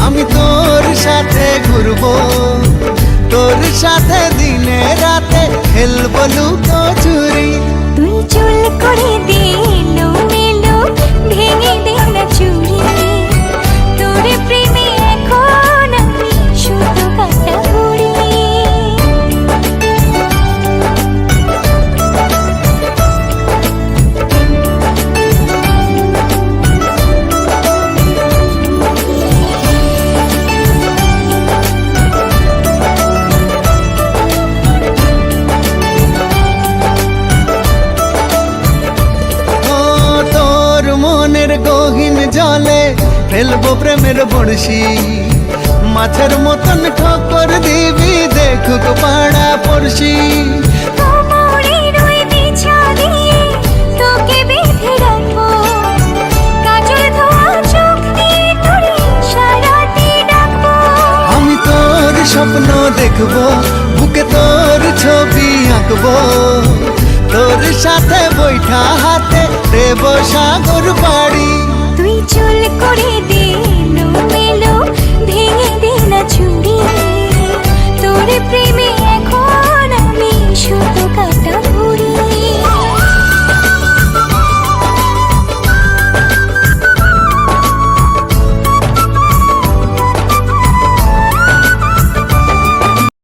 আমি তোর সাথে ঘুরবো, তোর সাথে দিনে রাতে খেলবো লুকোচুরি। তুই চুল করে দে এলোমেলো, ভেঙে দে না চুড়ি। তোর প্রেমে এখন আমি শুধু কাটা বুড়ি। গহীন জলে ফেলবো প্রেমের বড়শি, মাছের মতন ঠক্কর দিবি দেখুক পাড়া পড়শি। কোমরের ওই বিছা দিয়ে তোকে বেঁধে রাখবো, কাজল ধোয়া চোখ দিয়ে তোরে সারাতে ডাকবো। আমি তোর স্বপ্ন দেখবো, বুকে তোর ছবি আঁকবো, তোর সাথে বৈঠা হাতে দেব সাগর পাড়ি। তুই চুল করে